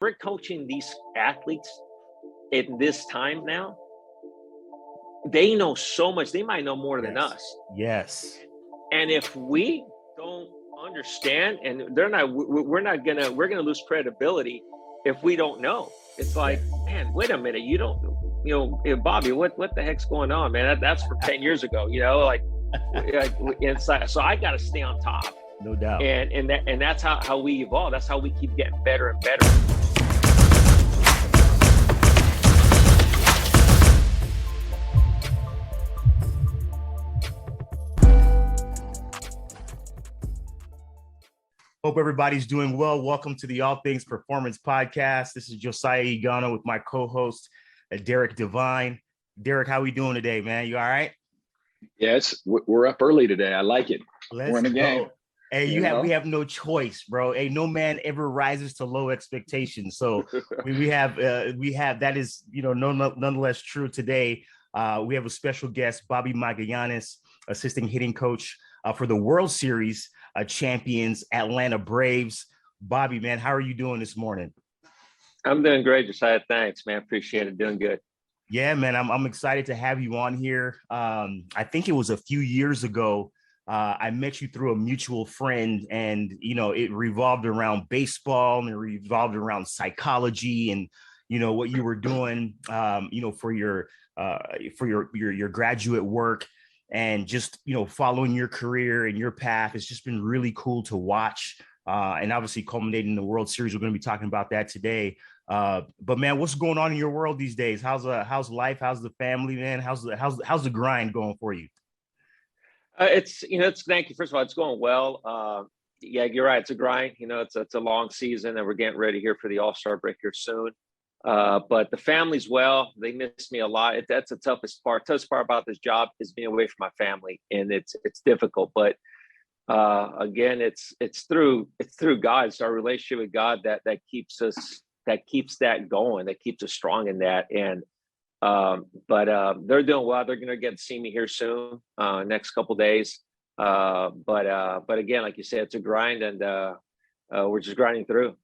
we're coaching these athletes at this time now, they know so much. They might know more than us. Yes. And if we don't understand, and we're gonna lose credibility if we don't know. It's like, man, wait a minute, you don't, Bobby, what the heck's going on, man? That's from 10 years ago, like inside. So I got to stay on top. No doubt. And that's how we evolve. That's how we keep getting better and better. Hope everybody's doing well. Welcome to the All Things Performance Podcast. This is Josiah Igono with my co-host, Derek Devine. Derek, how we doing today, man? You all right? Yes, we're up early today. I like it. We're in the game. Hey, we have no choice, bro. Hey, no man ever rises to low expectations. So we have that is, nonetheless true today. We have a special guest, Bobby Magallanes, assistant hitting coach for the World Series champions, Atlanta Braves. Bobby, man, how are you doing this morning? I'm doing great, Josiah. Thanks, man. Appreciate it. Doing good. Yeah, man, I'm excited to have you on here. I think it was a few years ago. I met you through a mutual friend, and it revolved around baseball, and it revolved around psychology, and what you were doing, for your graduate work, and just following your career and your path. It's just been really cool to watch, and obviously culminating in the World Series. We're going to be talking about that today. But man, what's going on in your world these days? How's life? How's the family, man? How's the grind going for you? Thank you. First of all, it's going well. Yeah, you're right. It's a grind. It's a long season, and we're getting ready here for the All-Star break here soon. But the family's well. They miss me a lot. That's the toughest part. Toughest part about this job is being away from my family, and it's difficult. But again, it's through God. It's our relationship with God that keeps us. That keeps that going, that keeps us strong in that. And they're doing well. They're going to get to see me here soon, next couple of days. But again, like you said, it's a grind, and we're just grinding through.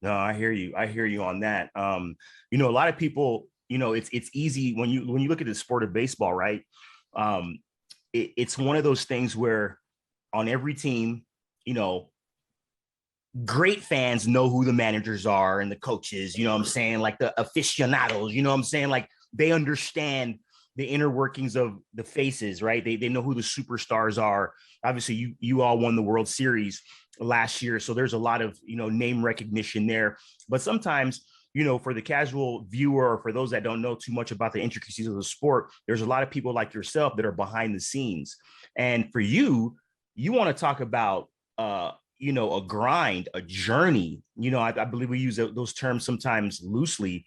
No, I hear you on that. A lot of people, it's easy when you look at the sport of baseball, right? It's one of those things where on every team, great fans know who the managers are and the coaches, what I'm saying? Like the aficionados, what I'm saying? Like they understand the inner workings of the faces, right? They know who the superstars are. Obviously, you all won the World Series last year, so there's a lot of, name recognition there. But sometimes, for the casual viewer or for those that don't know too much about the intricacies of the sport, there's a lot of people like yourself that are behind the scenes. And for you want to talk about, a grind, a journey. I believe we use those terms sometimes loosely.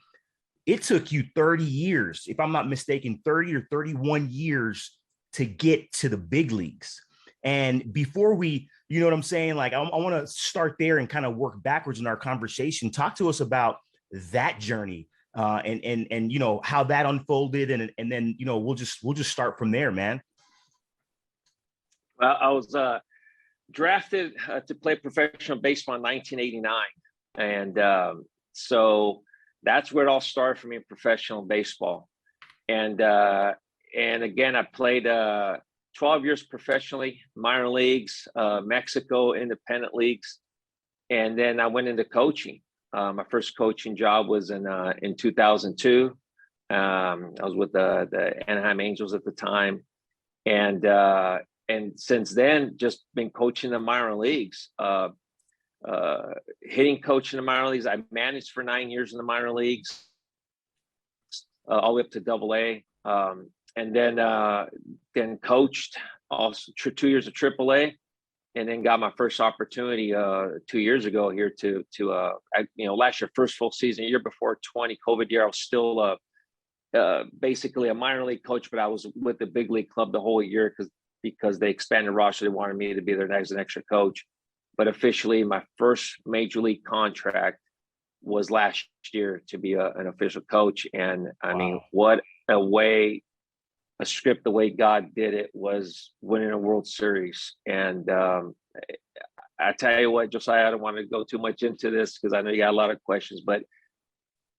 It took you 30 years, if I'm not mistaken, 30 or 31 years to get to the big leagues. And before we, what I'm saying? Like, I want to start there and kind of work backwards in our conversation. Talk to us about that journey and how that unfolded. And then, we'll just start from there, man. Well, I was drafted to play professional baseball in 1989. And so that's where it all started for me in professional baseball. And again, I played 12 years professionally, minor leagues, Mexico, independent leagues. And then I went into coaching. My first coaching job was in 2002. I was with the Anaheim Angels at the time. And since then, just been coaching the minor leagues, hitting coach in the minor leagues. I managed for 9 years in the minor leagues, all the way up to AA. And then coached also 2 years of AAA, and then got my first opportunity 2 years ago here to last year, first full season, year before 20 COVID year. I was still basically a minor league coach, but I was with the big league club the whole year because they expanded roster. They wanted me to be their next extra coach. But officially, my first major league contract was last year to be an official coach. And I mean, what a script, the way God did it was winning a World Series. And I tell you what, Josiah, I don't want to go too much into this because I know you got a lot of questions, but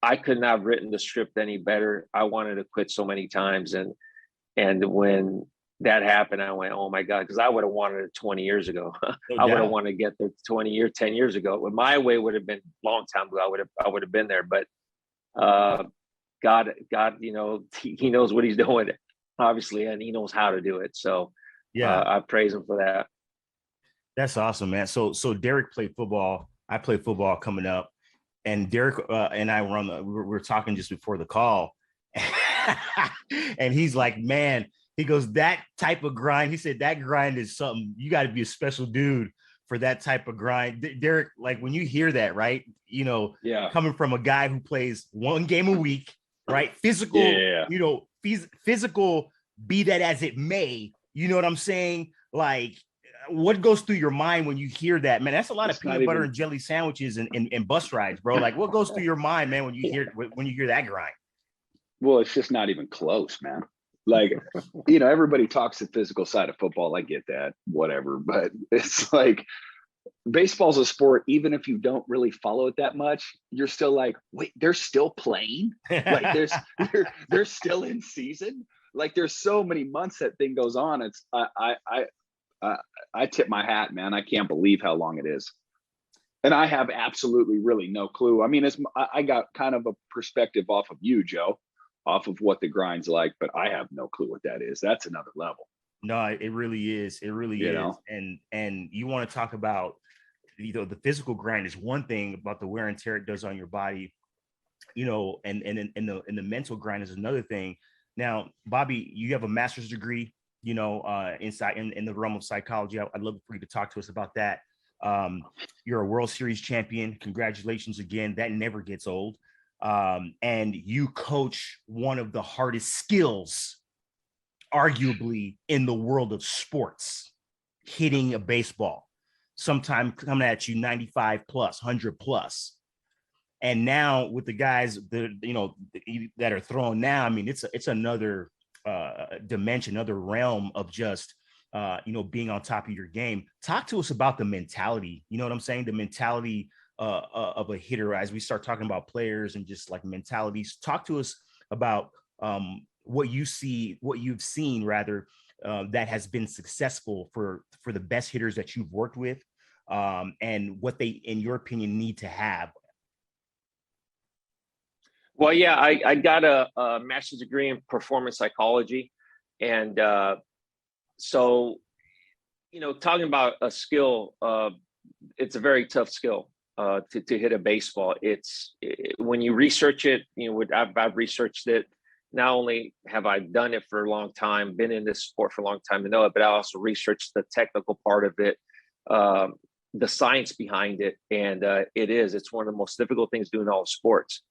I could not have written the script any better. I wanted to quit so many times. And when that happened, I went, oh my God, because I would have wanted it 20 years ago. No I would have doubt. wanted to get there 10 years ago. When my way would have been a long time ago, I would have been there. But God, he knows what he's doing, obviously, and he knows how to do it. So Yeah, I praise him for that. that's awesome, man. So Derek played football. I played football coming up, and Derek and I were we were talking just before the call, and he's like, man, he goes, that type of grind. He said that grind is something you got to be a special dude for that type of grind. Derek, like when you hear that, right? Yeah. Coming from a guy who plays one game a week, right? Physical, Yeah. physical, be that as it may, you know what I'm saying? Like, what goes through your mind when you hear that, man? That's a lot of peanut butter and jelly sandwiches and bus rides, bro. Like, what goes through your mind, man, when you hear that grind? Well, it's just not even close, man. Like, everybody talks the physical side of football. I get that, whatever. But it's like baseball's a sport. Even if you don't really follow it that much, you're still like, wait, they're still playing? Like, they're still in season? Like, there's so many months that thing goes on. It's I tip my hat, man. I can't believe how long it is. And I have absolutely really no clue. I mean, I got kind of a perspective off of you, Joe, off of what the grind's like, but I have no clue what that is. That's another level. No, it really is. It really is. Know? And you want to talk about, the physical grind is one thing, about the wear and tear it does on your body, and the mental grind is another thing. Now, Bobby, you have a master's degree, inside in the realm of psychology. I'd love for you to talk to us about that. You're a World Series champion. Congratulations again. That never gets old. And you coach one of the hardest skills, arguably, in the world of sports, hitting a baseball, sometime coming at you 95 plus, 100 plus. And now with the guys that are throwing now, I mean, it's another dimension, another realm of just being on top of your game. Talk to us about the mentality. You know what I'm saying? The mentality of a hitter, as we start talking about players and just like mentalities. Talk to us about what you've seen rather, that has been successful for the best hitters that you've worked with, and what they, in your opinion, need to have. Well, yeah, I got a master's degree in performance psychology. And so, talking about a skill, it's a very tough skill to hit a baseball. When you research it, I've researched it. Not only have I done it for a long time, been in this sport for a long time to know it, but I also researched the technical part of it, the science behind it. And it's one of the most difficult things to do in all sports.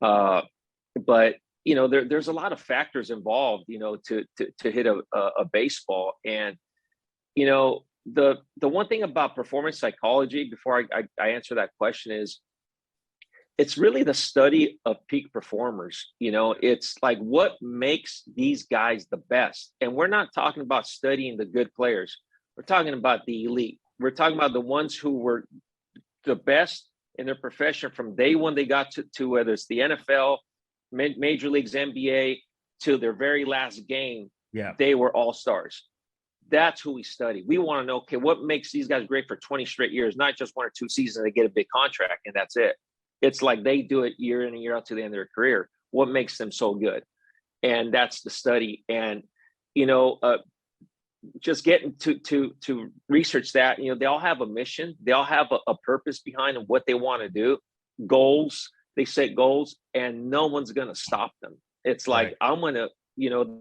But there's a lot of factors involved, to hit a baseball. And the one thing about performance psychology, before I answer that question, is it's really the study of peak performers. It's like what makes these guys the best. And we're not talking about studying the good players. We're talking about the elite. We're talking about the ones who were the best in their profession from day one they got to whether it's the NFL, Major Leagues, NBA, to their very last game. Yeah, they were all stars. That's who we study. We want to know, okay, what makes these guys great for 20 straight years, not just 1 or 2 seasons, they get a big contract and that's it. It's like they do it year in and year out to the end of their career. What makes them so good? And that's the study. And, just getting to research that, they all have a mission. They all have a purpose behind them, what they want to do, goals. They set goals and no one's going to stop them. It's like, right. I'm going to,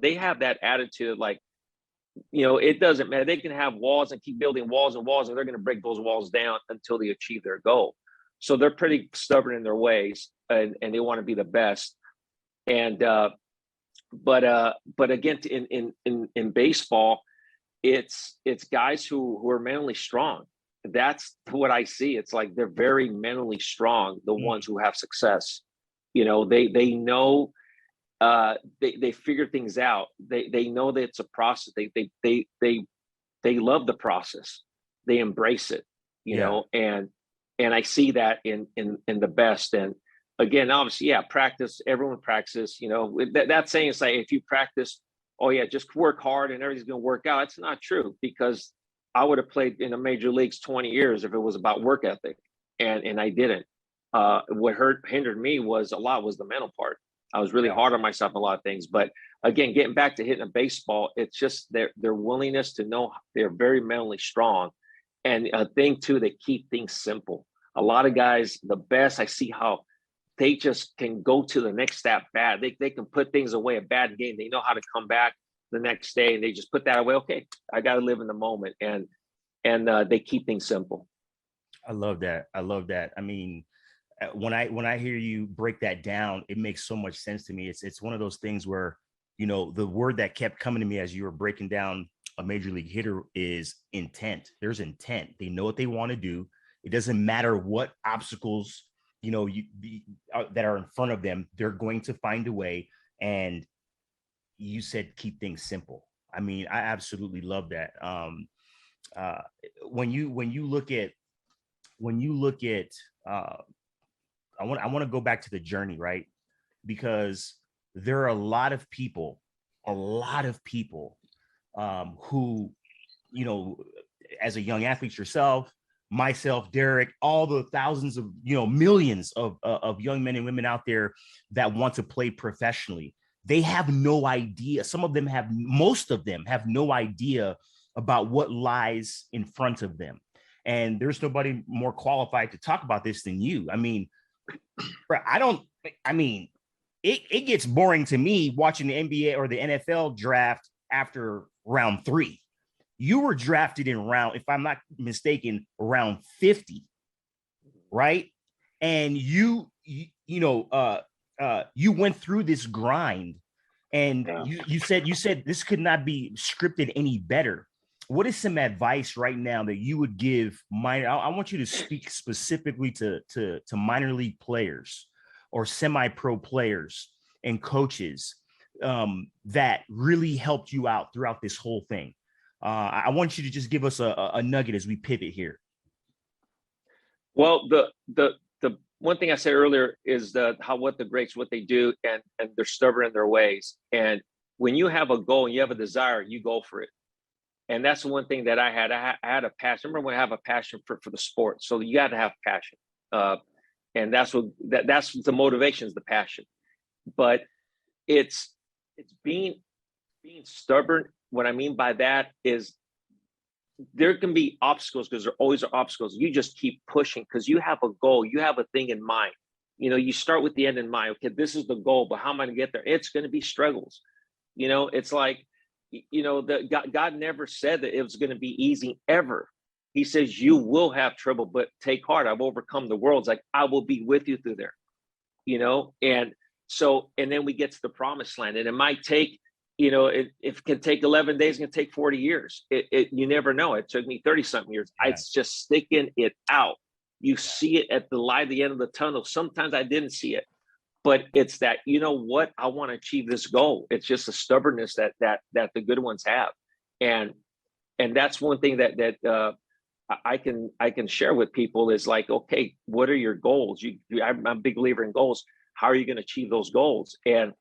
they have that attitude, like, it doesn't matter. They can have walls and keep building walls and walls, and they're going to break those walls down until they achieve their goal. So they're pretty stubborn in their ways, and they want to be the best. And, but again, in baseball, it's guys who are mentally strong. That's what I see. It's like they're very mentally strong, the ones who have success. They know, they figure things out. They know that it's a process. They love the process. They embrace it. you know, and I see that in the best. And again, obviously, yeah, practice, everyone practices, you know, that saying is like, if you practice, oh yeah, just work hard and everything's going to work out. It's not true, because I would have played in the major leagues 20 years if it was about work ethic, and I didn't. What hindered me was the mental part. I was really hard on myself in a lot of things. But again, getting back to hitting a baseball, it's just their willingness to know they're very mentally strong. And a thing too, they keep things simple. A lot of guys, the best, I see how they just can go to the next step bad. They can put things away, a bad game. They know how to come back the next day, and they just put that away. Okay, I got to live in the moment, and they keep things simple. I love that. I love that. I mean, when I hear you break that down, it makes so much sense to me. It's one of those things where, you know, the word that kept coming to me as you were breaking down a major league hitter is intent. There's intent. They know what they want to do. It doesn't matter what obstacles, you know, that are in front of them. They're going to find a way. And you said keep things simple. I mean, I absolutely love that. When you look at I want to go back to the journey, right? Because there are a lot of people who, you know, as a young athlete yourself, myself, Derek, all the thousands of, you know, millions of young men and women out there that want to play professionally. They have no idea. Most of them have no idea about what lies in front of them. And there's nobody more qualified to talk about this than you. I mean, it gets boring to me watching the NBA or the NFL draft after round 3. You were drafted in round, if I'm not mistaken, round 50, right? And you went through this grind, and you said this could not be scripted any better. What is some advice right now that you would give I want you to speak specifically to minor league players or semi-pro players and coaches that really helped you out throughout this whole thing. I want you to just give us a nugget as we pivot here. Well, the one thing I said earlier is what the greats, what they do, and they're stubborn in their ways. And when you have a goal and you have a desire, you go for it. And that's the one thing that I had. I had a passion. Remember, when I have a passion for the sport, so you got to have passion, and that's the motivation, is the passion. But it's being stubborn. What I mean by that is there can be obstacles, because there always are obstacles. You just keep pushing because you have a goal, you have a thing in mind. You know, you start with the end in mind. Okay, this is the goal, but how am I going to get there? It's going to be struggles. You know, it's like, you know, God never said that it was going to be easy ever. He says you will have trouble, but take heart. I've overcome the world. It's like, I will be with you through there. You know, and then we get to the promised land, and it might take, you know, if it can take 11 days, it can take 40 years. You never know. It took me 30 something years. Yeah. It's just sticking it out. You see it at the light at the end of the tunnel. Sometimes I didn't see it. But it's that, you know what, I want to achieve this goal. It's just a stubbornness that the good ones have, and that's one thing that I can share with people is like, okay, what are your goals? I'm a big believer in goals. How are you going to achieve those goals? And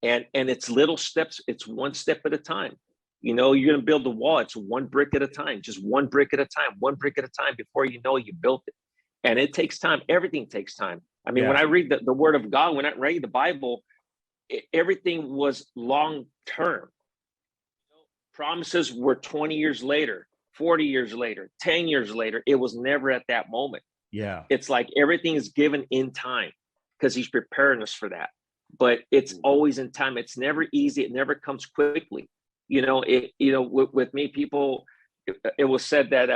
it's little steps. It's one step at a time. You know, you're going to build a wall. It's one brick at a time, just one brick at a time, one brick at a time. Before you know, you built it, and it takes time. Everything takes time. I mean, when I read the word of God, when I read the Bible, everything was long term. Promises were 20 years later, 40 years later, 10 years later. It was never at that moment. Yeah. It's like everything is given in time, because he's preparing us for that. But it's always in time. It's never easy. It never comes quickly. You know, with me, people, it was said that,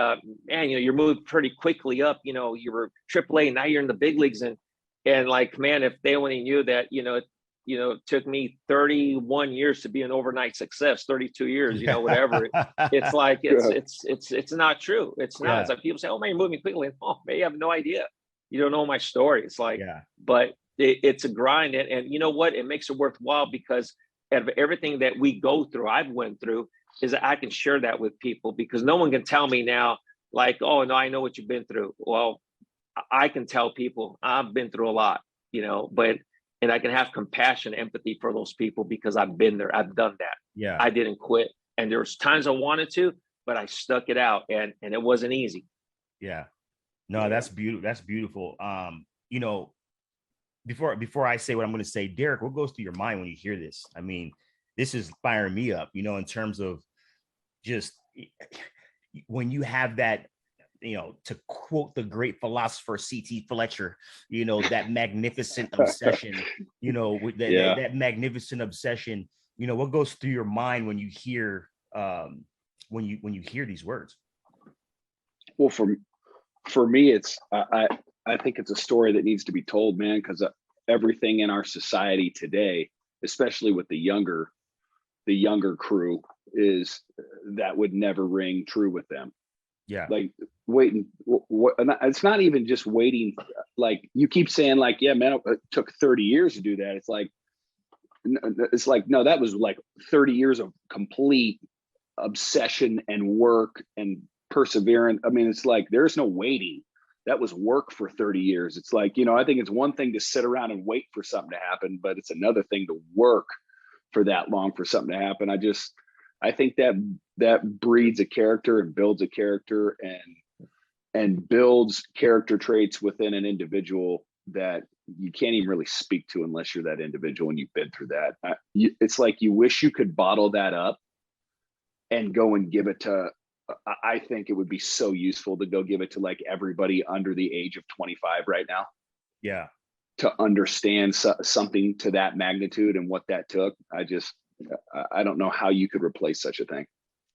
man, you know, you're moving pretty quickly up. You know, you were AAA, now you're in the big leagues, and like, man, if they only knew that, it took me 31 years to be an overnight success, 32 years, you know, whatever. It's like, it's not true. It's not. It's like people say, oh man, you're moving quickly. Oh man, you have no idea. You don't know my story. It's like, but it's a grind. And you know what? It makes it worthwhile, because of everything that we go through, I've went through, is that I can share that with people, because no one can tell me now, like, oh no, I know what you've been through. Well, I can tell people I've been through a lot, but and I can have compassion, empathy for those people because I've been there. I've done that. Yeah. I didn't quit. And there was times I wanted to, but I stuck it out, and it wasn't easy. Yeah. No, that's beautiful. That's beautiful. Before I say what I'm going to say, Derek, what goes through your mind when you hear this? I mean, this is firing me up, in terms of just when you have that, to quote the great philosopher C.T. Fletcher, that magnificent obsession, with that magnificent obsession, what goes through your mind when you hear when you hear these words? Well, for me, it's I think it's a story that needs to be told, man, because everything in our society today, especially with the younger crew, is that would never ring true with them. Yeah. Like waiting, it's not even just waiting. Like you keep saying, like, yeah, man, it took 30 years to do that. It's like, no, that was like 30 years of complete obsession and work and perseverance. I mean, it's like there's no waiting. That was work for 30 years. It's like, I think it's one thing to sit around and wait for something to happen, but it's another thing to work for that long for something to happen. I think that breeds a character and builds a character and builds character traits within an individual that you can't even really speak to unless you're that individual and you've been through that. It's like you wish you could bottle that up and go and give it to, I think it would be so useful to go give it to like everybody under the age of 25 right now. Yeah. To understand something to that magnitude and what that took. I don't know how you could replace such a thing.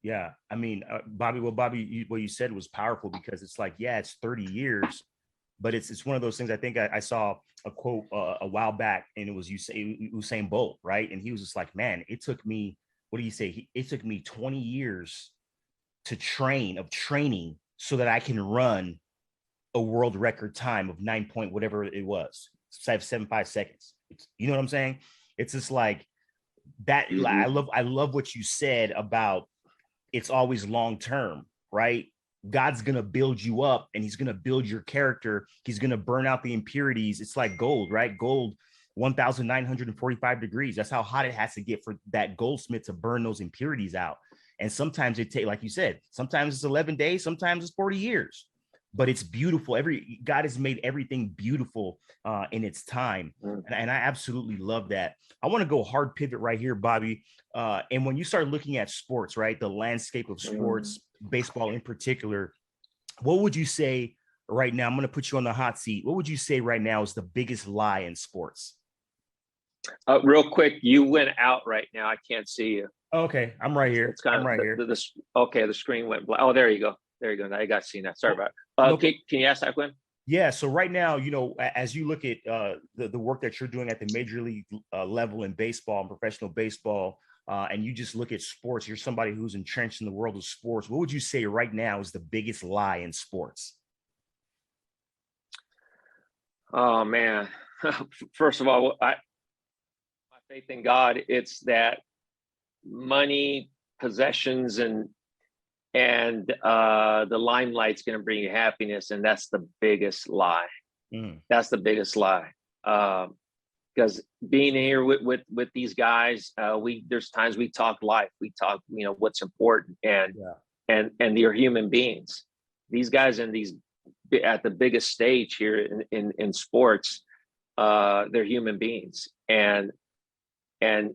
Yeah. I mean, Bobby, what you said was powerful because it's like, yeah, it's 30 years, but it's one of those things. I think I saw a quote a while back, and it was Usain Bolt, right? And he was just like, man, it took me, what do you say? It took me 20 years to training so that I can run a world record time of 9 point, whatever it was, 7.5 seconds. You know what I'm saying? It's just like that. Mm-hmm. I love what you said about it's always long term, right? God's going to build you up and he's going to build your character. He's going to burn out the impurities. It's like gold, right? Gold, 1,945 degrees. That's how hot it has to get for that goldsmith to burn those impurities out. And sometimes it takes, like you said, sometimes it's 11 days, sometimes it's 40 years, but it's beautiful. God has made everything beautiful in its time. And I absolutely love that. I want to go hard pivot right here, Bobby. And when you start looking at sports, right, the landscape of sports, baseball in particular, what would you say right now? I'm going to put you on the hot seat. What would you say right now is the biggest lie in sports? Real quick, you went out right now. I can't see you. Okay, I'm right here. It's kind of right here. Okay, the screen went black. Oh, there you go. There you go. Now I got seen that. Sorry about it. Can you ask that, Glenn? Yeah. So right now, as you look at the work that you're doing at the major league level in baseball and professional baseball, and you just look at sports, you're somebody who's entrenched in the world of sports. What would you say right now is the biggest lie in sports? Oh man. First of all, my faith in God, it's that money, possessions, and the limelight's going to bring you happiness, and that's the biggest lie. That's the biggest lie. Because being here with these guys, there's times we talk life, we talk what's important, and they're human beings. These guys at the biggest stage here in sports, they're human beings, and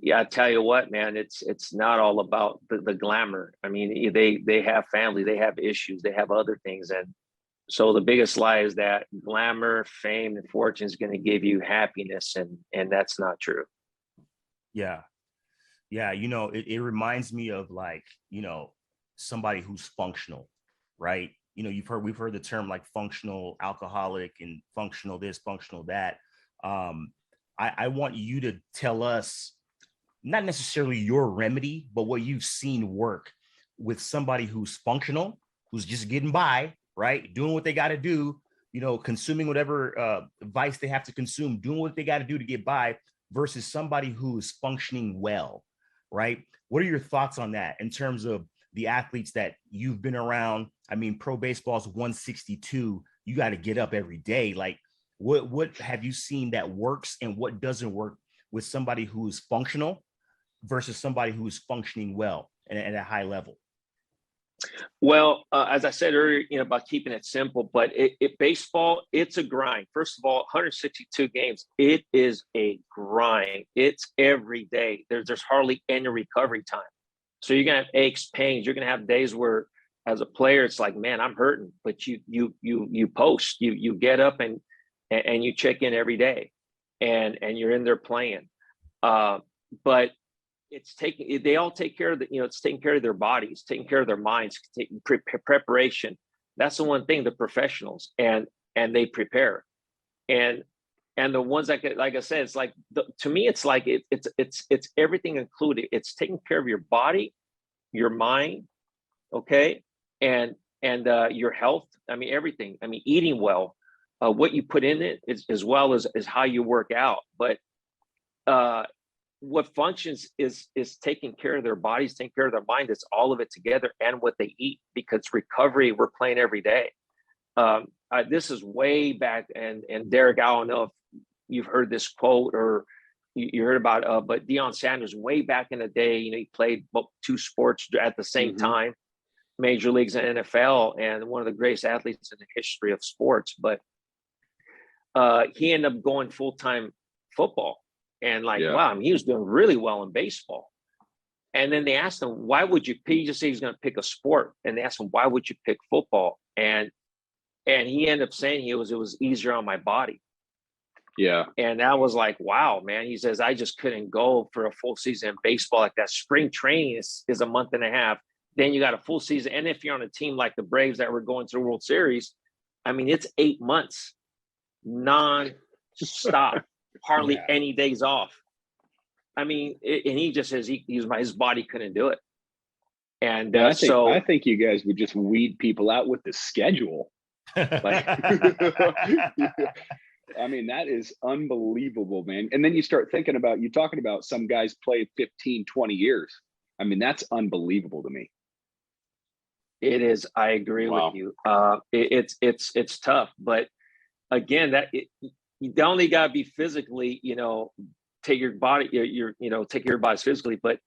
yeah, I tell you what, man, it's not all about the glamour. I mean, they have family, they have issues, they have other things. And so the biggest lie is that glamour, fame, and fortune is going to give you happiness. And that's not true. Yeah. Yeah. It reminds me of somebody who's functional, right? We've heard the term like functional alcoholic and functional this, functional that. I want you to tell us, not necessarily your remedy, but what you've seen work with somebody who's functional, who's just getting by, right? Doing what they got to do, consuming whatever vice they have to consume, doing what they got to do to get by, versus somebody who is functioning well, right? What are your thoughts on that in terms of the athletes that you've been around. I mean, pro baseball is 162. You got to get up every day. Like, what have you seen that works and what doesn't work with somebody who is functional versus somebody who is functioning well and at a high level? Well, as I said earlier, about keeping it simple, but baseball, it's a grind. First of all, 162 games, it is a grind. It's every day. There's hardly any recovery time. So you're gonna have aches, pains. You're gonna have days where, as a player, it's like, man, I'm hurting, but you post, you get up and you check in every day, and you're in there playing. But they all take care of it's taking care of their bodies, taking care of their minds, taking preparation. That's the one thing, the professionals, and they prepare. And the ones that like I said, it's like, to me, it's like it's everything included. It's taking care of your body, your mind, okay, and your health. I mean, everything. I mean, eating well, what you put in it, as well as how you work out. But what functions is taking care of their bodies, taking care of their mind. It's all of it together, and what they eat, because recovery, we're playing every day. This is way back, and Derek, I don't know if you've heard this quote or you heard about, but Deion Sanders, way back in the day, he played two sports at the same time, major leagues and NFL, and one of the greatest athletes in the history of sports. But he ended up going full-time football. And wow, I mean, he was doing really well in baseball. And then they asked him, why would you pick? He just said he's going to pick a sport. And they asked him, why would you pick football? And he ended up saying it was easier on my body. Yeah. And that was like, wow, man. He says, I just couldn't go for a full season in baseball like that. Spring training is a month and a half. Then you got a full season. And if you're on a team like the Braves that were going through World Series, I mean, it's 8 months non-stop. Hardly any days off. I mean, and he just says his body couldn't do it. And I think you guys would just weed people out with the schedule. Like, I mean, that is unbelievable, man. And then you start thinking about, you talking about some guys play 15, 20 years. I mean, that's unbelievable to me. It is. I agree with you. It's tough, but again, you only got to be physically, take your body, take care of your bodies physically, but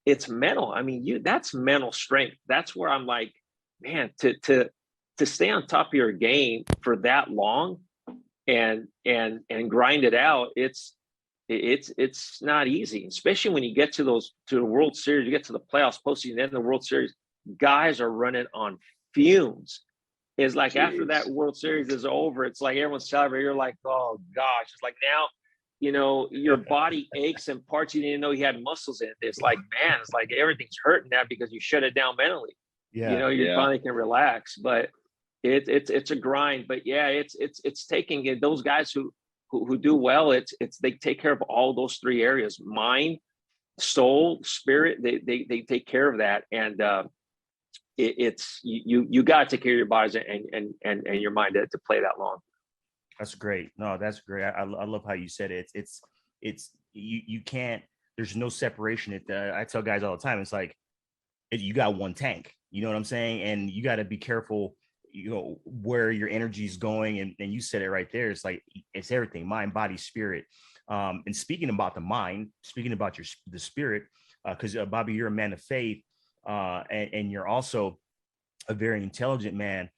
it's mental. I mean, that's mental strength. That's where I'm like, man, to stay on top of your game for that long and grind it out. It's not easy, especially when you get to the World Series, you get to the playoffs, postseason, then the World Series, guys are running on fumes. Is like, after that World Series is over, it's like everyone's celebrating. You're like, oh gosh, it's like now, your body aches and parts you didn't know you had muscles in it. It's like, man, it's like everything's hurting now because you shut it down mentally. You finally can relax. But it's a grind. But yeah, it's taking it. Those guys who do well, it's they take care of all those three areas: mind, soul, spirit. They take care of that, and you got to take care of your bodies and your mind to play that long. That's great. No, that's great. I love how you said it. It's you can't. There's no separation. I tell guys all the time. It's like you got one tank. You know what I'm saying? And you got to be careful. Where your energy is going, and you said it right there. It's like it's everything: mind, body, spirit. And speaking about the mind, speaking about the spirit, because Bobby, you're a man of faith. And you're also a very intelligent man.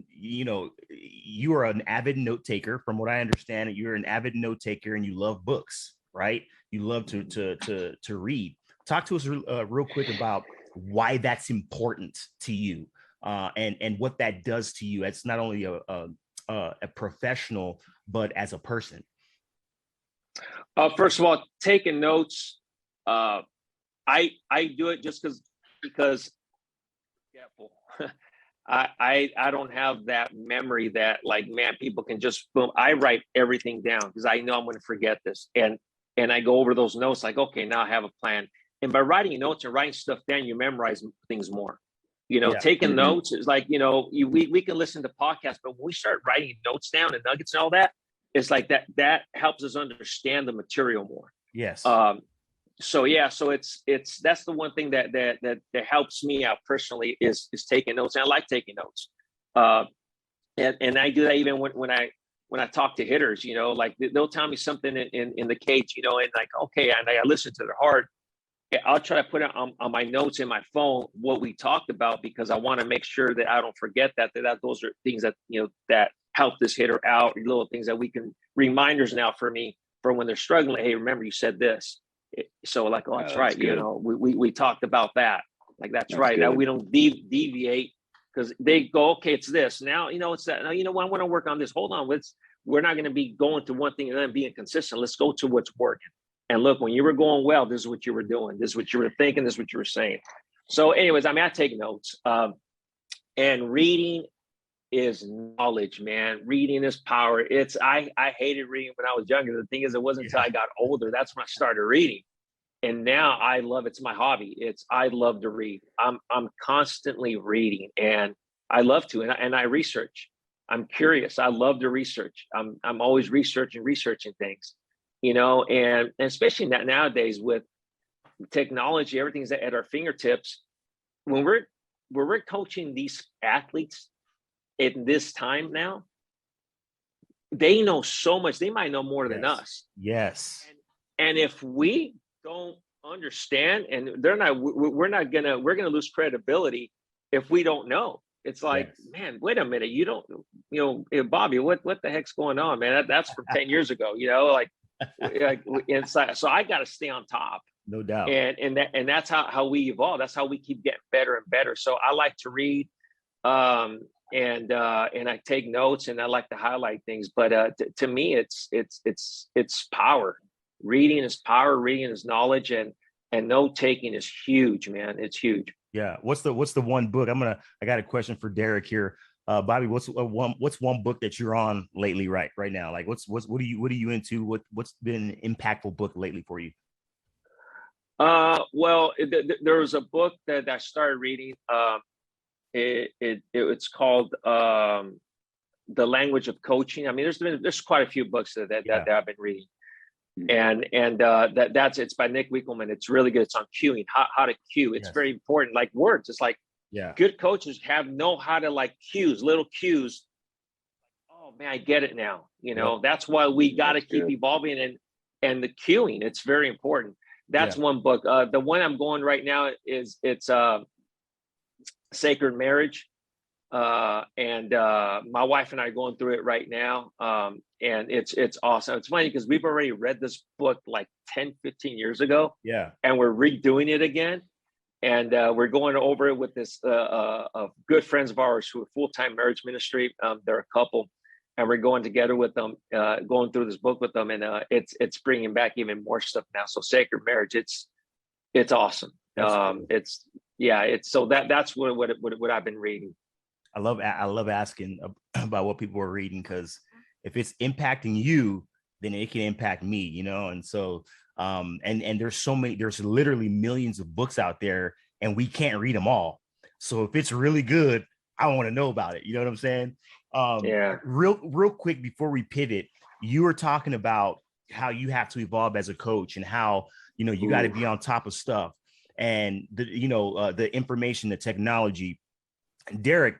You are an avid note taker. From what I understand, you're an avid note taker, and you love books, right? You love to read. Talk to us real quick about why that's important to you, and what that does to you. It's not only a professional, but as a person. First of all, taking notes. I do it just because I don't have that memory that, like, man, people can just boom. I write everything down because I know I'm going to forget this, and I go over those notes like, okay, now I have a plan. And by writing notes and writing stuff down, you memorize things more. Taking notes is like, we can listen to podcasts, but when we start writing notes down and nuggets and all that, it's like that helps us understand the material more. Yes. so yeah, so it's that's the one thing that helps me out personally is taking notes. And I like taking notes. And I do that even when I talk to hitters, like they'll tell me something in the cage, and like, okay, and I listen to their heart. I'll try to put it on my notes in my phone what we talked about, because I want to make sure that I don't forget that those are things that that help this hitter out, little things that we can, reminders now for me for when they're struggling. Hey, remember you said this. So like, oh, that's right. Good. We talked about that. Like that's right. Good. Now we don't deviate, because they go, okay, it's this. Now it's that. Now what, I want to work on this. Hold on, we're not going to be going to one thing and then being consistent. Let's go to what's working. And look, when you were going well, this is what you were doing. This is what you were thinking. This is what you were saying. So anyways, I take notes. And reading is knowledge, man. Reading is power. I hated reading when I was younger. The thing is, it wasn't until I got older, that's when I started reading. And now I love it. It's my hobby. I love to read. I'm constantly reading, and I love to, and I research. I'm curious. I love to research. I'm always researching things. And especially nowadays with technology, everything's at our fingertips. When we're coaching these athletes in this time now, they know so much. They might know more than us. Yes. And if we don't understand, and we're gonna lose credibility if we don't know. It's like, man, wait a minute, you don't, Bobby, what the heck's going on, man? That's from 10 years ago, like inside. So I got to stay on top, no doubt. And that's how we evolve. That's how we keep getting better and better. So I like to read, and I take notes, and I like to highlight things. But to me, it's power. Reading is power. Reading is knowledge, and note taking is huge, man. It's huge. Yeah. What's the one book? I got a question for Derek here. Bobby, what's one book that you're on lately, right now? Like what are you into? What's been an impactful book lately for you? Well, there was a book that I started reading. It's called The Language of Coaching. I mean, there's quite a few books that I've been reading. And it's by Nick Winkelman. It's really good. It's on cueing, how to cue. It's very important. Like words. It's like, good coaches know how to like little cues. Oh man, I get it now. That's why we got to keep evolving, and the cueing. It's very important. That's one book. The one I'm going right now it's Sacred Marriage. And my wife and I are going through it right now. And it's awesome. It's funny because we've already read this book like 10, 15 years ago. Yeah. And we're redoing it again. And we're going over it with this good friends of ours who are full-time marriage ministry. They're a couple, and we're going together with them, going through this book with them. And it's bringing back even more stuff now. So Sacred Marriage, it's awesome. Cool. So that's what I've been reading. I love asking about what people are reading, because if it's impacting you, then it can impact me, and so and there's literally millions of books out there, and we can't read them all. So if it's really good, I want to know about it. You know what I'm saying? Real quick before we pivot, you were talking about how you have to evolve as a coach, and how you got to be on top of stuff, and the information, the technology. Derek,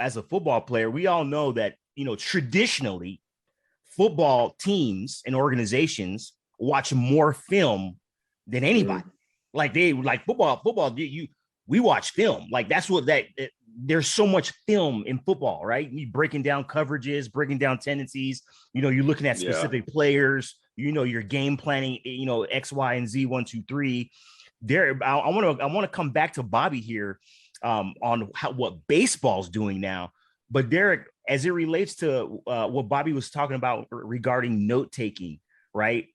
as a football player, we all know that, traditionally football teams and organizations watch more film than anybody. Like football, we watch film. Like there's so much film in football, right? You breaking down coverages, breaking down tendencies, you're looking at specific players, you're game planning, X, Y, and Z, 1, 2, 3. Derek, I want to come back to Bobby here. On what baseball's doing now, but Derek, as it relates to what Bobby was talking about regarding note taking, right?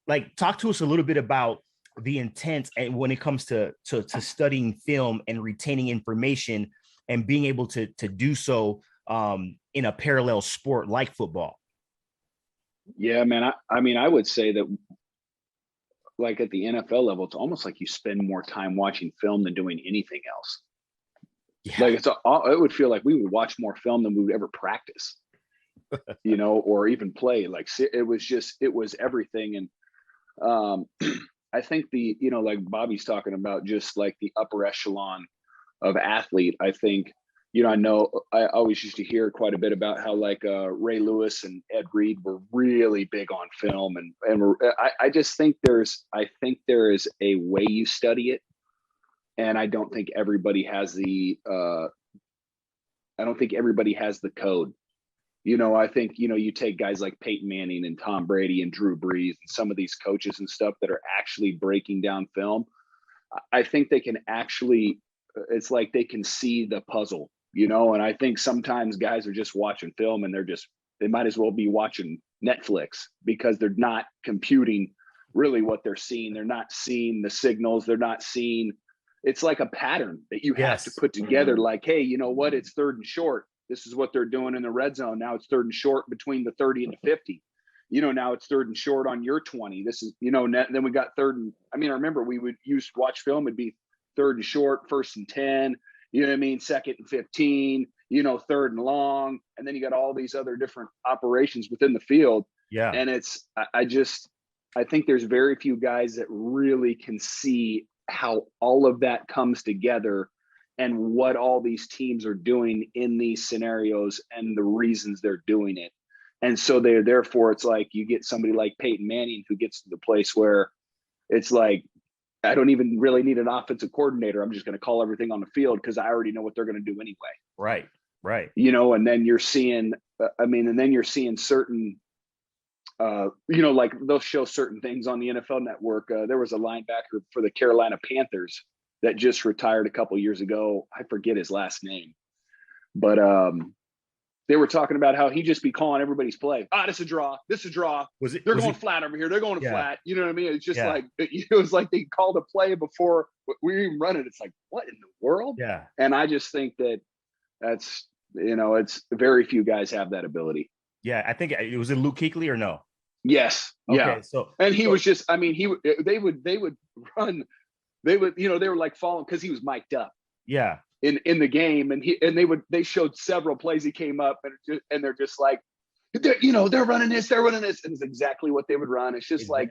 Like talk to us a little bit about the intent and when it comes to studying film and retaining information and being able to do so in a parallel sport like football. Yeah, man. I would say that, like at the NFL level, it's almost like you spend more time watching film than doing anything else. Yeah. Like it would feel like we would watch more film than we would ever practice, or even play. Like it was everything. And I think like Bobby's talking about, just like the upper echelon of athlete. I think, I know I always used to hear quite a bit about how like Ray Lewis and Ed Reed were really big on film, and I just think there is a way you study it, and I don't think everybody has the code. I think, you take guys like Peyton Manning and Tom Brady and Drew Brees and some of these coaches and stuff that are actually breaking down film. I think they can actually, it's like they can see the puzzle, and I think sometimes guys are just watching film and they might as well be watching Netflix, because they're not computing really what they're seeing. They're not seeing the signals. They're not seeing, it's like a pattern that you have to put together. Like, hey, you know what? It's 3rd and short. This is what they're doing in the red zone. Now it's 3rd and short between the 30 and the 50. Now it's 3rd and short on your 20. This is, then we got 3rd and, I remember we would watch film. It'd be 3rd and short, 1st and 10, 2nd and 15, 3rd and long. And then you got all these other different operations within the field. Yeah. And I think there's very few guys that really can see how all of that comes together and what all these teams are doing in these scenarios and the reasons they're doing it. And so therefore it's like you get somebody like Peyton Manning who gets to the place where it's like, I don't even really need an offensive coordinator. I'm just going to call everything on the field because I already know what they're going to do anyway. Right. And then you're seeing, certain, like they'll show certain things on the NFL Network. There was a linebacker for the Carolina Panthers that just retired a couple years ago. I forget his last name, but they were talking about how he just be calling everybody's play. This is a draw. This is a draw. They're going flat over here. They're going to flat. You know what I mean? It's just like, it was like they called a play before we even run it. It's like, what in the world? Yeah. And I just think that's, it's very few guys have that ability. Yeah. I think it was in Luke Kuechly or no? Yes. Okay, yeah. And he was just, they would run. They would, they were like following because he was mic'd up. Yeah. In the game, and they showed several plays he came up and they're just like, they're running this, and it's exactly what they would run. It's just like,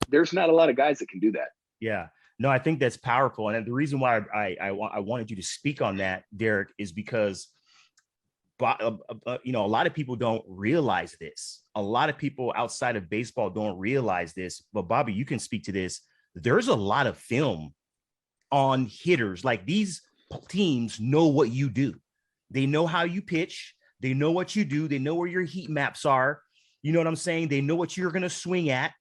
there's not a lot of guys that can do that. Yeah. No, I think that's powerful. And the reason why I wanted you to speak on that, Derek, is because a lot of people don't realize this. A lot of people outside of baseball don't realize this. But Bobby, you can speak to this. There's a lot of film on hitters. Like, these teams know what you do. They know how you pitch. They know what you do. They know where your heat maps are. You know what I'm saying? They know what you're going to swing at.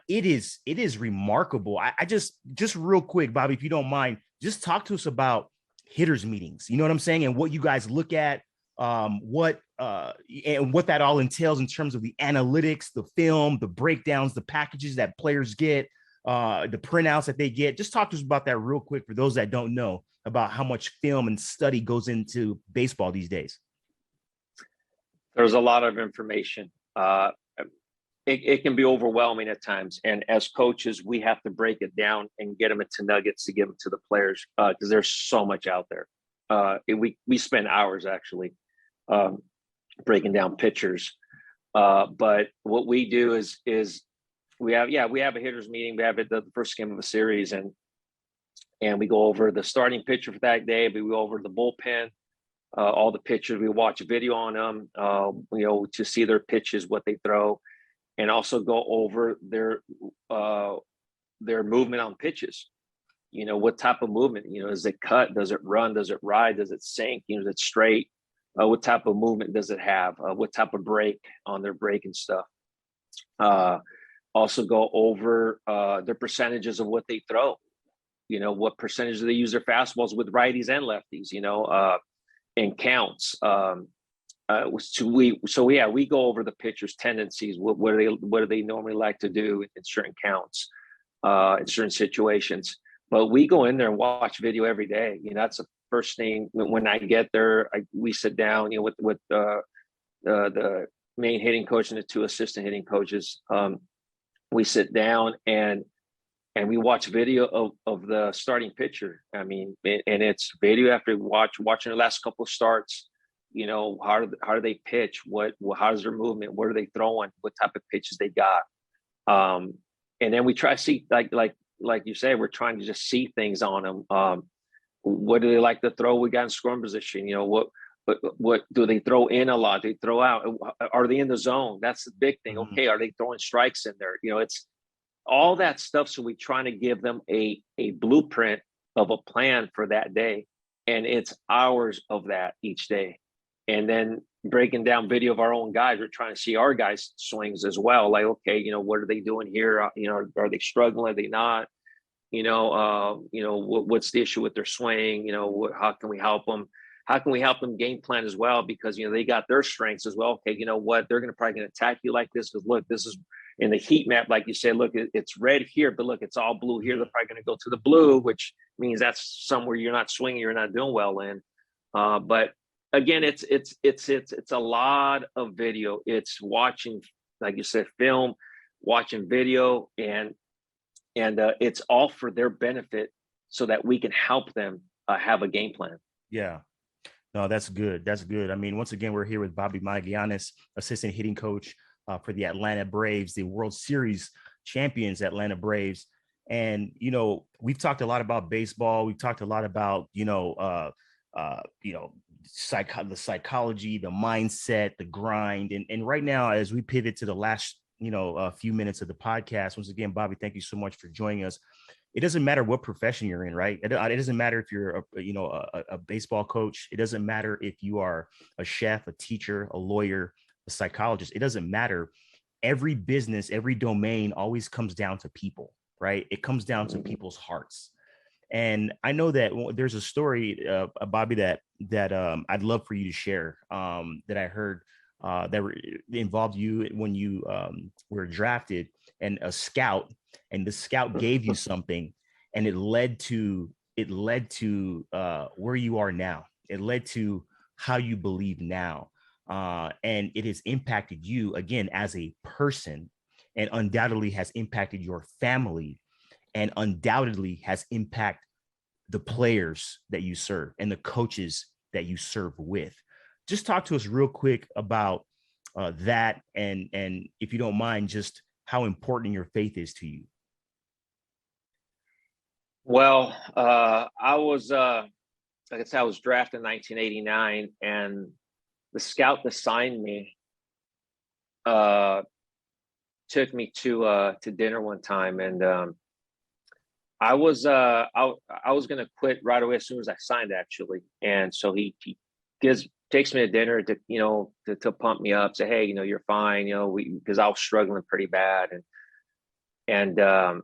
It is remarkable. I just real quick, Bobby, if you don't mind, just talk to us about hitters meetings. You know what I'm saying? And what you guys look at, and what that all entails in terms of the analytics, the film, the breakdowns, the packages that players get, the printouts that they get. Just talk to us about that real quick for those that don't know about how much film and study goes into baseball these days. There's a lot of information. It can be overwhelming at times. And as coaches, we have to break it down and get them into nuggets to give them to the players because there's so much out there. We spend hours actually breaking down pitchers. But what we do is we have a hitters meeting. We have it the first game of a series, and we go over the starting pitcher for that day. We go over the bullpen, all the pitchers. We watch a video on them, to see their pitches, what they throw, and also go over their movement on pitches. What type of movement? Is it cut? Does it run? Does it ride? Does it sink? Is it straight? What type of movement does it have? What type of break on their break and stuff? Also go over their percentages of what they throw. What percentage do they use their fastballs with righties and lefties? And counts. We go over the pitcher's tendencies. What do they normally like to do in certain counts, in certain situations? But we go in there and watch video every day. That's the first thing when I get there. We sit down, with the main hitting coach and the two assistant hitting coaches. We sit down and we watch video of the starting pitcher. And it's video after watching the last couple of starts. How do they pitch? How's their movement? What are they throwing? What type of pitches they got? And then we try to see, like you say, we're trying to just see things on them. What do they like to throw? We got in scoring position. What do they throw in a lot? Do they throw out? Are they in the zone? That's the big thing. Mhm. Okay, are they throwing strikes in there? It's all that stuff. So we're trying to give them a blueprint of a plan for that day, and it's hours of that each day. And then breaking down video of our own guys, we're trying to see our guys' swings as well. Like, okay, what are they doing here? Are they struggling? Are they not? What's the issue with their swing? How can we help them? How can we help them game plan as well? Because they got their strengths as well. Okay, they're probably gonna attack you like this because look, this is in the heat map, like you said. Look, it's red here, but look, it's all blue here. They're probably gonna go to the blue, which means that's somewhere you're not swinging, you're not doing well in. But again, it's a lot of video. It's watching, like you said, film, watching video, and it's all for their benefit so that we can help them have a game plan. Yeah. No, that's good. That's good. I mean, once again, we're here with Bobby Magallanes, assistant hitting coach for the Atlanta Braves, the World Series champions Atlanta Braves. And, we've talked a lot about baseball. We've talked a lot about, the psychology, the mindset, the grind. And right now, as we pivot to the last, a few minutes of the podcast, once again, Bobby, thank you so much for joining us. It doesn't matter what profession you're in, right? It doesn't matter if you're a baseball coach. It doesn't matter if you are a chef, a teacher, a lawyer, a psychologist. It doesn't matter. Every business, every domain always comes down to people, right? It comes down to people's hearts. And I know that there's a story, Bobby, that I'd love for you to share, that I heard that involved you when you were drafted, and a scout, and the scout gave you something, and it led to where you are now. It led to how you believe now, and it has impacted you again as a person, and undoubtedly has impacted your family, and undoubtedly has impacted the players that you serve and the coaches that you serve with. Just talk to us real quick about that, and if you don't mind, just how important your faith is to you. Well, I was, like I said, I was drafted in 1989, and the scout that signed me took me to dinner one time, and I was going to quit right away as soon as I signed, actually. And so he takes me to dinner to pump me up, say, hey, you're fine, because I was struggling pretty bad. And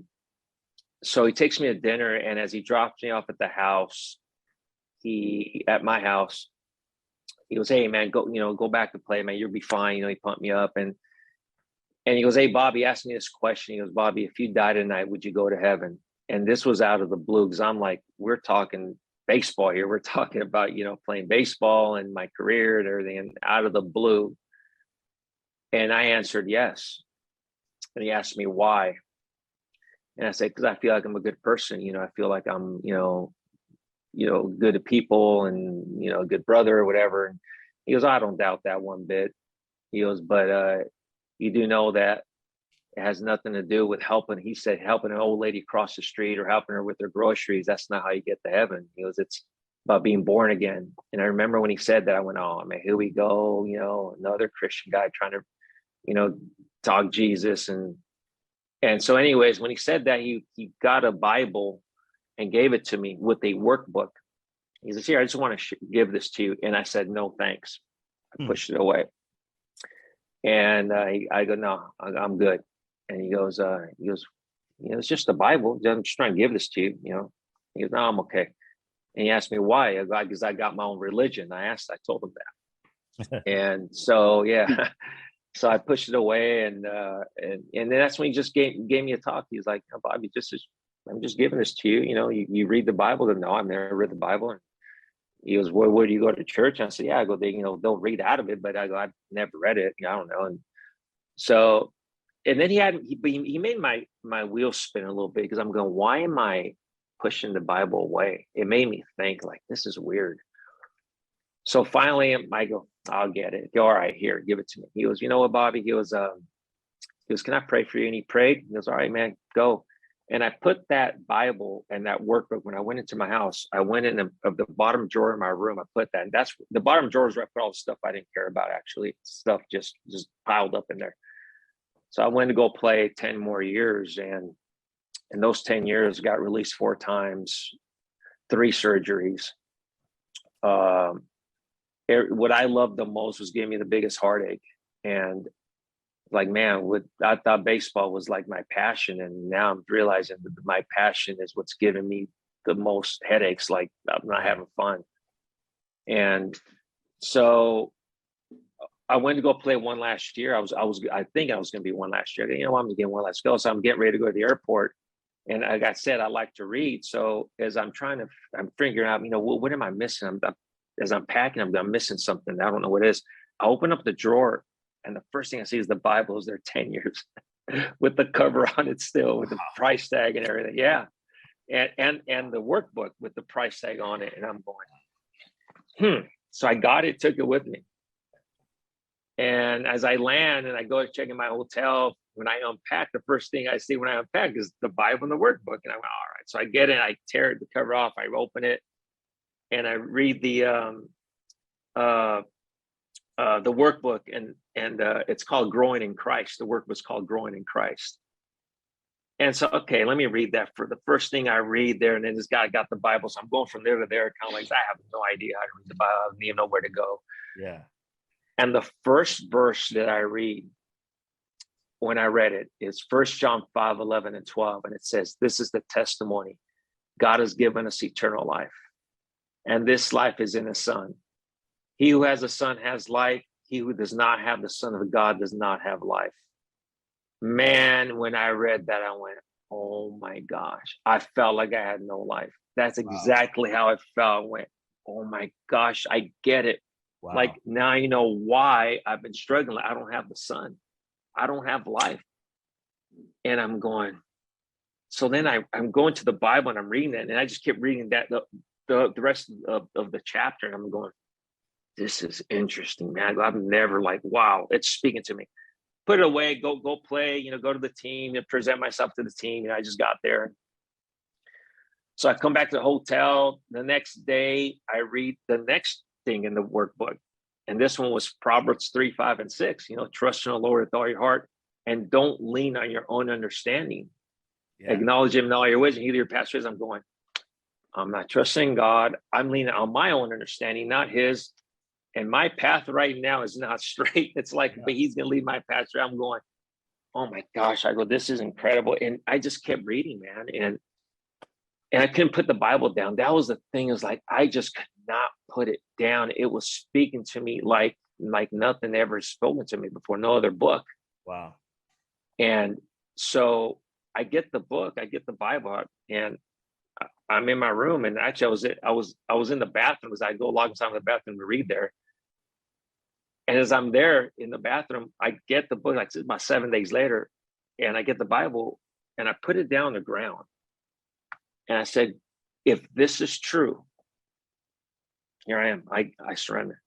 so he takes me to dinner, and as he drops me off at the house, at my house, he goes, hey man, go back to play, man. You'll be fine. He pumped me up, and he goes, hey Bobby, ask me this question. He goes, Bobby, if you die tonight, would you go to heaven? And this was out of the blue, because I'm like, we're talking baseball here. We're talking about, playing baseball and my career and everything, and out of the blue. And I answered yes. And he asked me why. And I said, because I feel like I'm a good person. I feel like I'm, good to people, and, a good brother or whatever. And he goes, I don't doubt that one bit. He goes, but you do know that it has nothing to do with helping. He said, helping an old lady across the street or helping her with her groceries. That's not how you get to heaven. He goes, it's about being born again. And I remember when he said that, I went, oh man, here we go. Another Christian guy trying to, talk Jesus. And so anyways, when he said that, he got a Bible and gave it to me with a workbook. He says, here, I just want to give this to you. And I said, no, thanks. I pushed it away. And I go, no, I'm good. And he goes, it's just the Bible. I'm just trying to give this to you. He goes, no, I'm okay. And he asked me why. I go, because I got my own religion. I told him that. And so, yeah. So I pushed it away, and then that's when he just gave me a talk. He's like, oh, Bobby, I'm just giving this to you. You read the Bible. And no, I've never read the Bible. And he goes, well, where do you go to church? And I said, yeah, I go, they'll read out of it, but I go, I've never read it. I don't know. And so, and then he made my wheels spin a little bit, because I'm going, why am I pushing the Bible away? It made me think, like, this is weird. So finally I go, I'll get it. Go, all right, here, give it to me. He goes, you know what, Bobby? He goes, can I pray for you? And he prayed. He goes, all right, man, go. And I put that Bible and that workbook when I went into my house. I went in the bottom drawer in my room. I put that, and that's the bottom drawer is where I put all the stuff I didn't care about. Actually, stuff just piled up in there. So I went to go play 10 more years, and in those 10 years, got released 4 times, 3 surgeries. What I loved the most was giving me the biggest heartache, and like, man, I thought baseball was like my passion, and now I'm realizing that my passion is what's giving me the most headaches. Like, I'm not having fun. And so I went to go play one last year. I think I was going to be one last year. You know, I'm getting one last go. So I'm getting ready to go to the airport. And like I said, I like to read. So as I'm figuring out, you know, what am I missing? As I'm packing, I'm missing something. I don't know what it is. I open up the drawer, and the first thing I see is the Bible is there 10 years with the cover on it still, with the price tag and everything. Yeah. And the workbook with the price tag on it. And I'm going, So I got it, took it with me. And as I land and I go to check in my hotel, when I unpack, the first thing I see when I unpack is the Bible and the workbook. And I went, all right. So I get it, I tear the cover off, I open it, and I read the workbook, and it's called Growing in Christ. The work was called Growing in Christ. And so, okay, let me read that. For the first thing I read there, and then this guy got the Bible. So I'm going from there to there, kind of like, I have no idea how to read the Bible. I don't even know where to go. Yeah. And the first verse that I read when I read it is 1 John 5:11 and 12. And it says, this is the testimony. God has given us eternal life, and this life is in the Son. He who has the Son has life. He who does not have the Son of God does not have life. Man, when I read that, I went, oh my gosh. I felt like I had no life. That's exactly how I felt. I went, oh my gosh, I get it. Wow. Like, now you know why I've been struggling. I don't have the Son. I don't have life. And I'm going, so then I'm going to the Bible and I'm reading it, and I just kept reading that the rest of the chapter, and I'm going, this is interesting, man. I've never, like, wow, it's speaking to me. Put it away, go play, you know, go to the team and present myself to the team. And I just got there. So I come back to the hotel. The next day, I read the next thing in the workbook. And this one was Proverbs 3, 5, and 6. You know, trust in the Lord with all your heart, and don't lean on your own understanding. Yeah. Acknowledge him in all your ways, and he'll your path. I'm going, I'm not trusting God. I'm leaning on my own understanding, not his. And my path right now is not straight. It's like, but he's going to lead my path. I'm going, oh my gosh. I go, this is incredible. And I just kept reading, man. And I couldn't put the Bible down. That was the thing, is like, I just could not put it down. It was speaking to me like nothing ever spoken to me before, no other book. Wow. And so I get the book, I get the Bible out, and I'm in my room. And actually I was in the bathroom, as I go log inside the bathroom to read there. And as I'm there in the bathroom, I get the book, like about 7 days later, and I get the Bible and I put it down on the ground. And I said, if this is true, here I am. I surrender.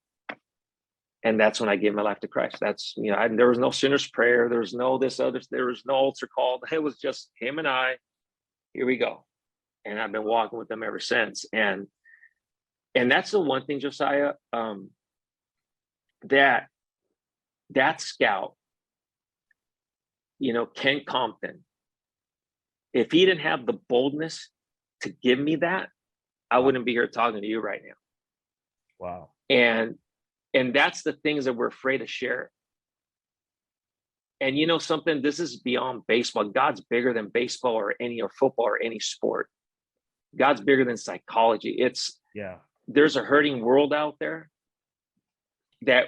And that's when I gave my life to Christ. That's, you know, there was no sinner's prayer. There was no this other, there was no altar call. It was just him and I. Here we go. And I've been walking with them ever since. And that's the one thing, Josiah, that scout, you know, Ken Compton, if he didn't have the boldness to give me that, I wouldn't be here talking to you right now. Wow. And that's the things that we're afraid to share. And you know something, this is beyond baseball. God's bigger than baseball or football or any sport. God's bigger than psychology. There's a hurting world out there that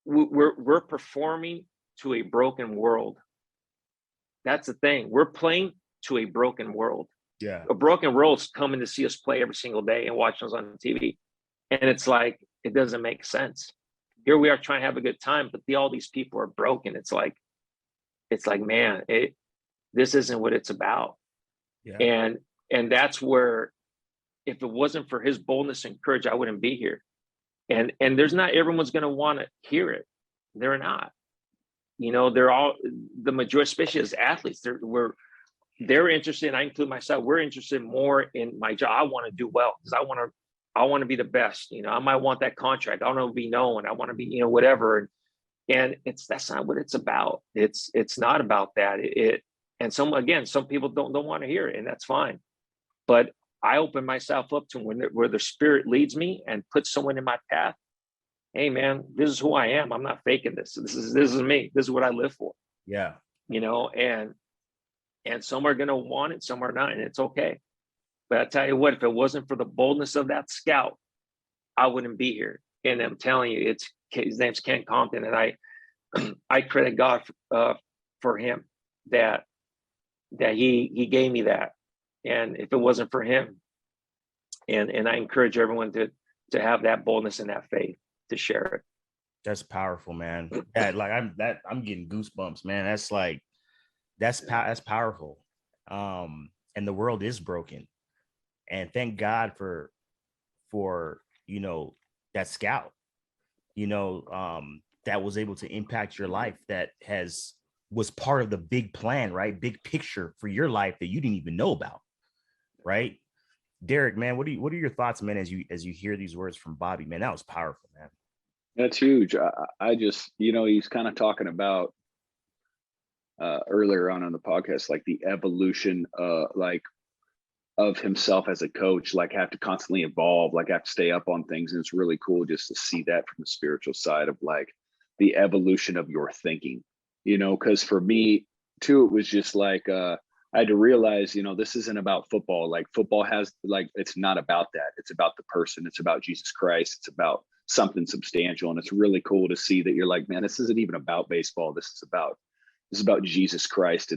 we're performing to a broken world. That's the thing. We're playing to a broken world. Yeah. A broken world's coming to see us play every single day and watching us on TV. And it's like, it doesn't make sense. Here we are trying to have a good time, but all these people are broken. It's like, man, this isn't what it's about. Yeah. And that's where, if it wasn't for his boldness and courage, I wouldn't be here. And there's not everyone's going to want to hear it. They're not. You know, they're all, the majority, especially as athletes, we're they're interested, and I include myself, we're interested more in my job. I want to do well because I want to be the best. You know, I might want that contract. I want to be known. I want to be, you know, whatever. And that's not what it's about. It's not about that. And some people don't want to hear it, and that's fine. But I open myself up to where the Spirit leads me and puts someone in my path. Hey man, this is who I am. I'm not faking this. This is me. This is what I live for. Yeah. You know, and some are going to want it, some are not, and it's okay. But I tell you what, if it wasn't for the boldness of that scout, I wouldn't be here. And I'm telling you, his name's Ken Compton, and I credit God for him that he gave me that. And if it wasn't for him, and I encourage everyone to have that boldness and that faith to share it. That's powerful, man. Yeah, like I'm getting goosebumps, man. That's powerful. And the world is broken. And thank God for you know, that scout, you know, that was able to impact your life, that was part of the big plan, right? Big picture for your life that you didn't even know about, right? Derek, man, what are your thoughts, man, as you hear these words from Bobby? Man, that was powerful, man. That's huge. I just, you know, he's kind of talking about earlier on the podcast, like the evolution, like of himself as a coach, like have to constantly evolve, like have to stay up on things. And it's really cool just to see that from the spiritual side of like the evolution of your thinking, you know, because for me too, it was just like, I had to realize, you know, this isn't about football. Like football has, like, it's not about that. It's about the person. It's about Jesus Christ. It's about something substantial. And it's really cool to see that you're like, man, this isn't even about baseball. This is about Jesus Christ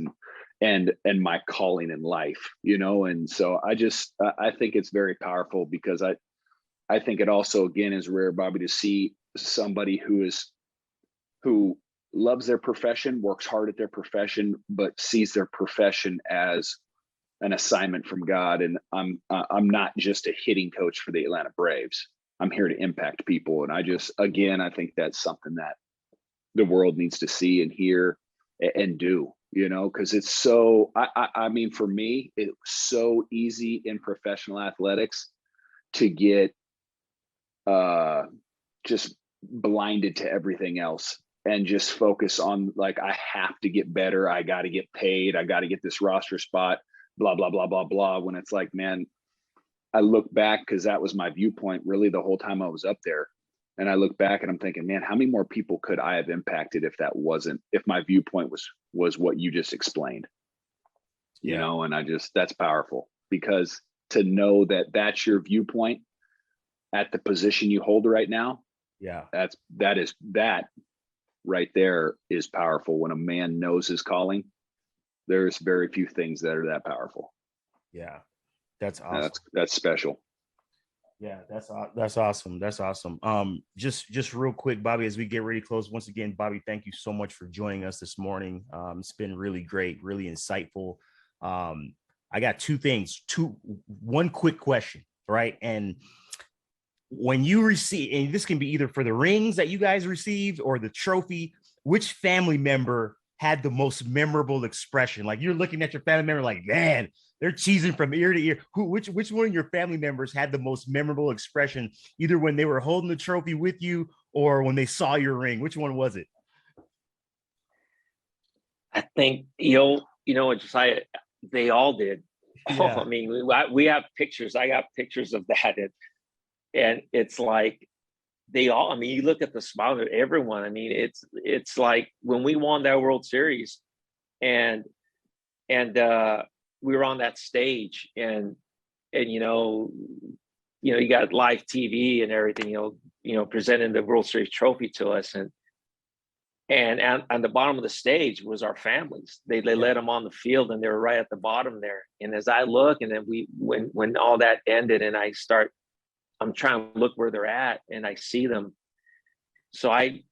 and my calling in life, you know? And so I think it's very powerful because I think it also, again, is rare, Bobby, to see somebody who loves their profession, works hard at their profession, but sees their profession as an assignment from God. And I'm not just a hitting coach for the Atlanta Braves. I'm here to impact people. And I think that's something that the world needs to see and hear and do, you know, because it's so, I mean, for me, it's so easy in professional athletics to get just blinded to everything else and just focus on like, I have to get better. I got to get paid. I got to get this roster spot, blah, blah, blah, blah, blah. When it's like, man, I look back because that was my viewpoint really the whole time I was up there. And I look back and I'm thinking, man, how many more people could I have impacted if my viewpoint was what you just explained, you know? And that's powerful, because to know that that's your viewpoint at the position you hold right now. Yeah. That right there is powerful. When a man knows his calling, there's very few things that are that powerful. Yeah. That's awesome. That's special. Yeah, that's awesome. That's awesome. Just real quick, Bobby, as we get ready to close, once again, Bobby, thank you so much for joining us this morning. It's been really great, really insightful. I got two things. One quick question, right? And when you receive, and this can be either for the rings that you guys received or the trophy, which family member had the most memorable expression? Like you're looking at your family member like, man, they're cheesing from ear to ear. Which one of your family members had the most memorable expression, either when they were holding the trophy with you or when they saw your ring? Which one was it? I think, Josiah, they all did. Yeah. I mean, we have pictures. I got pictures of that. And it's like they all, I mean, you look at the smile of everyone. I mean, it's like when we won that World Series and we were on that stage and you got live TV and everything, presenting the World Series trophy to us. And on the bottom of the stage was our families. They let them on the field and they were right at the bottom there. And as I look, and then when all that ended and I'm trying to look where they're at and I see them. So I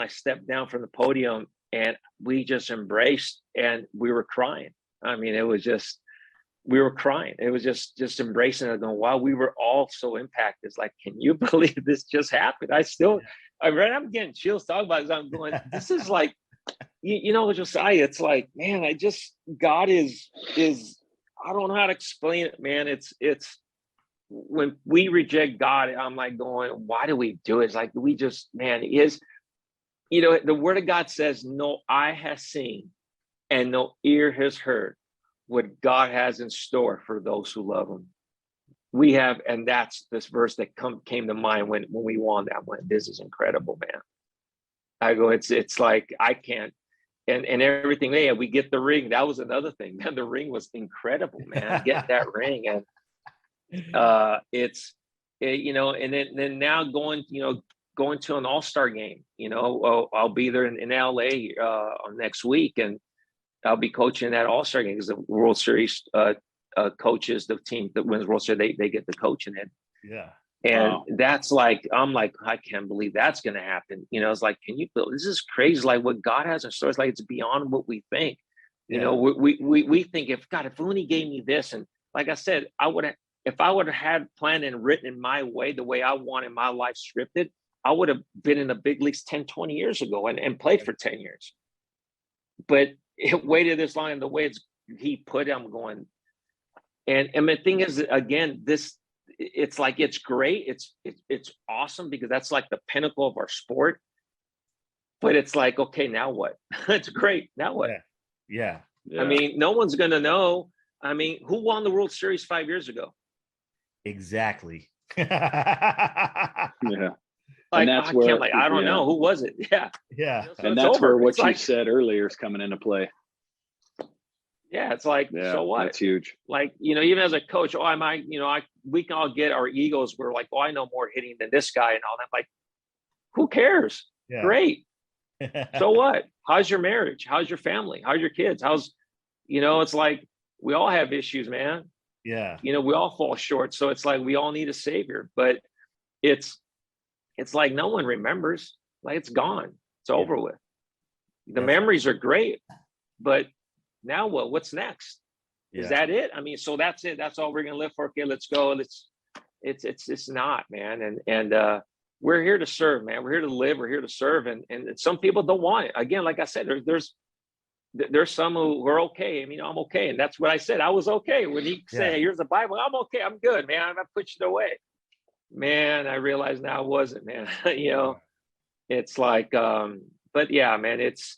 stepped down from the podium and we just embraced and we were crying. I mean, we were crying. It was just embracing it, going, wow, we were all so impacted. It's like, can you believe this just happened? I'm getting chills talking about it. I'm going, this is like, you know, Josiah, it's like, man, God is, I don't know how to explain it, man. It's when we reject God, I'm like going, why do we do it? It's like, we just, man, you know, the word of God says, no eye has seen and no ear has heard what God has in store for those who love him. We have, and that's this verse that came to mind when we won that one. This is incredible, man. I go, it's like, I can't, and everything. Yeah, we get the ring. That was another thing, man. The ring was incredible, man. Get that ring. And you know, and then now going, you know, going to an all-star game, you know, I'll be there in LA next week, and I'll be coaching that all-star game because the World Series coaches, the team that wins World Series, they get the coaching it. Yeah. And that's like, I'm like, I can't believe that's going to happen. You know, it's like, can you believe this is crazy? Like what God has in store. It's like, it's beyond what we think. You know, we think if only gave me this. And like I said, if I would have had planned and written in my way, the way I wanted my life scripted, I would have been in the big leagues 10, 20 years ago and played for 10 years. But it waited this long, and the way he put it, I'm going. And the thing is, again, it's like, it's great. It's awesome because that's like the pinnacle of our sport. But it's like, okay, now what? It's great. Now what? Yeah. I mean, no one's going to know. I mean, who won the World Series 5 years ago? Exactly. Yeah. Like, and that's I where, can't, like, I don't know. Who was it? Yeah. Yeah. So and it's that's over. where what it's you like, said earlier is coming into play. Yeah, it's like, Yeah, so what? that's huge. Like, you know, even as a coach, I might, you know, we can all get our egos. We're like, oh, I know more hitting than this guy and all that. Like, who cares? Yeah. Great. So what? How's your marriage? How's your family? How's your kids? You know, it's like, we all have issues, man. Yeah. You know, we all fall short. So it's like, we all need a savior, but it's like, no one remembers. Like, it's gone. It's over with. The memories are great, but now what? What's next? Is that it? I mean, so that's it. That's all we're gonna live for. Okay, let's go. It's not, man. And we're here to serve, man. We're here to live. We're here to serve. And some people don't want it. Again, like I said, there's some who are okay. I mean, I'm okay, and that's what I said. I was okay when he said, "Hey, here's the Bible." I'm okay. I'm good, man. I'm not pushing it away. Man, I realized now I wasn't, man. You know, it's like, but yeah, man, it's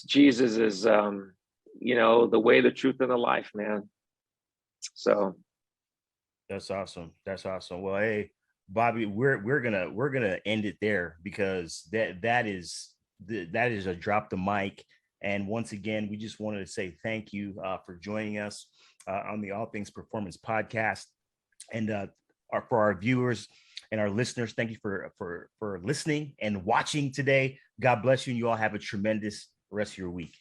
Jesus is, you know, the way, the truth, and the life, man. So that's awesome. That's awesome. Well, hey, Bobby, we're gonna end it there because that is a drop the mic. And once again, we just wanted to say thank you for joining us on the All Things Performance podcast, and for our viewers and our listeners, thank you for listening and watching today. God bless you, and you all have a tremendous rest of your week.